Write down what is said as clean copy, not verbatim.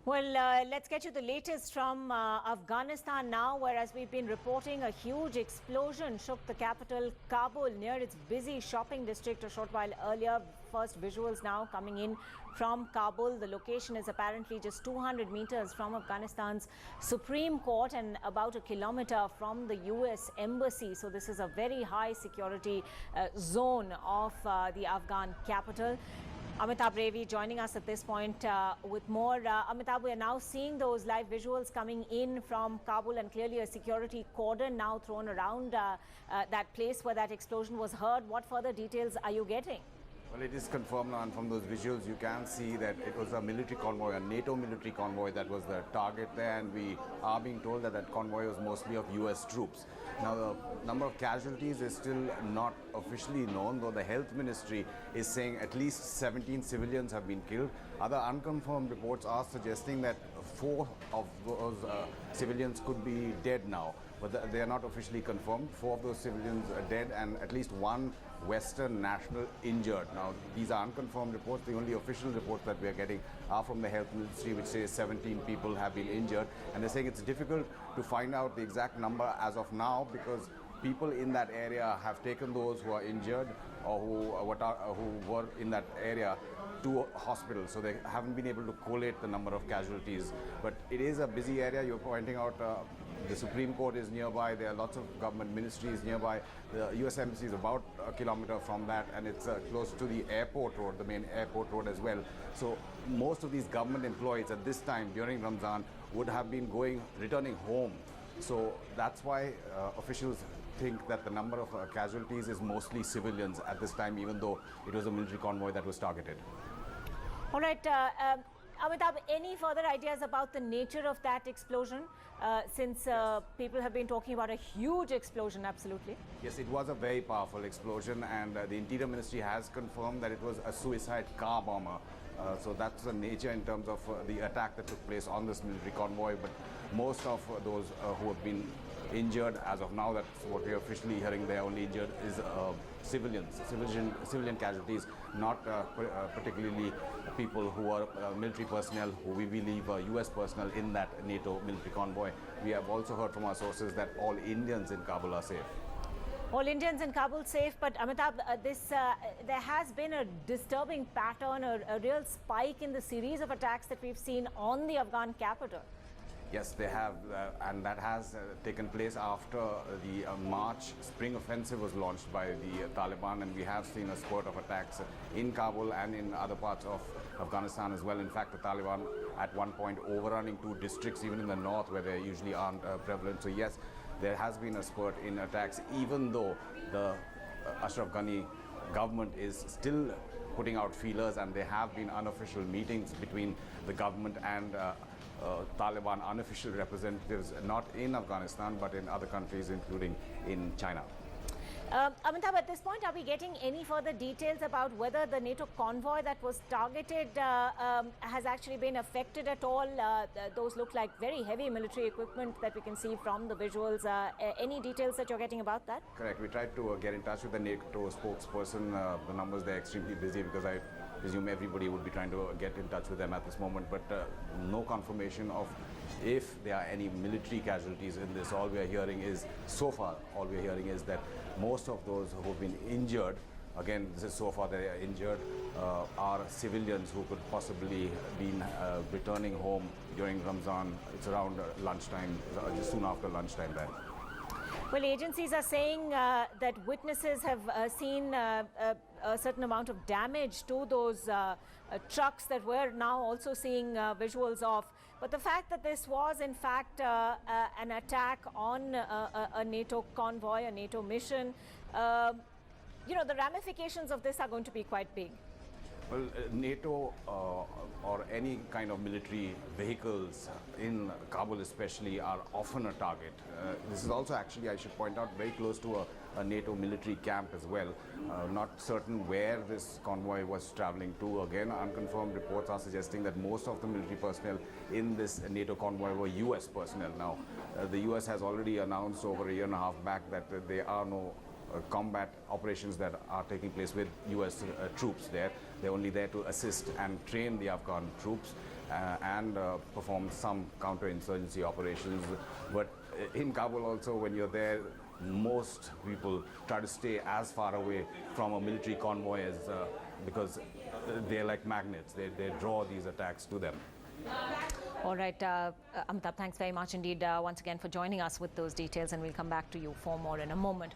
Well, let's get you the latest from Afghanistan now, where, as we've been reporting, a huge explosion shook the capital, Kabul, near its busy shopping district a short while earlier. First visuals now coming in from Kabul. The location is apparently just 200 meters from Afghanistan's Supreme Court and about a kilometer from the US Embassy. So this is a very high security zone of the Afghan capital. Amitabh Revi joining us at this point with more. Amitabh, we are now seeing those live visuals coming in from Kabul, and clearly a security cordon now thrown around that place where that explosion was heard. What further details are you getting? Well, it is confirmed now, and from those visuals you can see that it was a military convoy, a NATO military convoy that was the target there, and we are being told that that convoy was mostly of US troops. Now, the number of casualties is still not officially known, though the health ministry is saying at least 17 civilians have been killed. Other unconfirmed reports are suggesting that 4 of those civilians could be dead now, but they are not officially confirmed. 4 of those civilians are dead and at least 1 Western national injured. Now, these are unconfirmed reports. The only official reports that we are getting are from the health ministry, which says 17 people have been injured, and they're saying it's difficult to find out the exact number as of now because people in that area have taken those who are injured or who were in that area to hospitals, so they haven't been able to collate the number of casualties. But it is a busy area. You're pointing out the Supreme Court is nearby. There are lots of government ministries nearby. The US Embassy is about a kilometer from that, and it's close to the airport road, the main airport road as well. So most of these government employees at this time during Ramzan would have been returning home. So that's why officials think that the number of casualties is mostly civilians at this time, even though it was a military convoy that was targeted. All right, Amitabh, any further ideas about the nature of that explosion? Since people have been talking about a huge explosion, absolutely. Yes, it was a very powerful explosion, and the Interior Ministry has confirmed that it was a suicide car bomber. So that's the nature in terms of the attack that took place on this military convoy. But most of those who have been injured as of now, that's what we're officially hearing, they're only injured is civilian casualties, not particularly people who are military personnel, who we believe are US personnel in that NATO military convoy. We have also heard from our sources that all Indians in Kabul are safe. All Indians in Kabul safe, but Amitabh, there has been a disturbing pattern, a real spike in the series of attacks that we've seen on the Afghan capital. Yes, they have, and that has taken place after the March spring offensive was launched by the Taliban, and we have seen a spurt of attacks in Kabul and in other parts of Afghanistan as well. In fact, the Taliban at one point overrunning 2 districts, even in the north where they usually aren't prevalent. So yes, there has been a spurt in attacks, even though the Ashraf Ghani government is still putting out feelers, and there have been unofficial meetings between the government and Taliban unofficial representatives, not in Afghanistan but in other countries, including in China. Amitabh, at this point, are we getting any further details about whether the NATO convoy that was targeted has actually been affected at all? Those look like very heavy military equipment that we can see from the visuals. Any details that you're getting about that? Correct. We tried to get in touch with the NATO spokesperson. The numbers, they're extremely busy because I presume everybody would be trying to get in touch with them at this moment, but no confirmation of if there are any military casualties in this. All we are hearing is, so far, all we are hearing is that most of those who have been injured, again, this is so far they are injured, are civilians who could possibly be returning home during Ramzan. It's around lunchtime, just soon after lunchtime there. Well, agencies are saying that witnesses have seen a certain amount of damage to those trucks that we're now also seeing visuals of. But the fact that this was in fact an attack on a NATO convoy, a NATO mission, the ramifications of this are going to be quite big. Well, NATO or any kind of military vehicles in Kabul especially are often a target. This is also actually, I should point out, very close to a NATO military camp as well. Not certain where this convoy was traveling to. Again, unconfirmed reports are suggesting that most of the military personnel in this NATO convoy were US personnel. Now, the US has already announced over a year and a half back that there are no combat operations that are taking place with US troops there. They're only there to assist and train the Afghan troops. and performed some counterinsurgency operations. But in Kabul also, when you're there, most people try to stay as far away from a military convoy as because they're like magnets. They draw these attacks to them. All right, Amitabh, thanks very much indeed once again for joining us with those details, and we'll come back to you for more in a moment.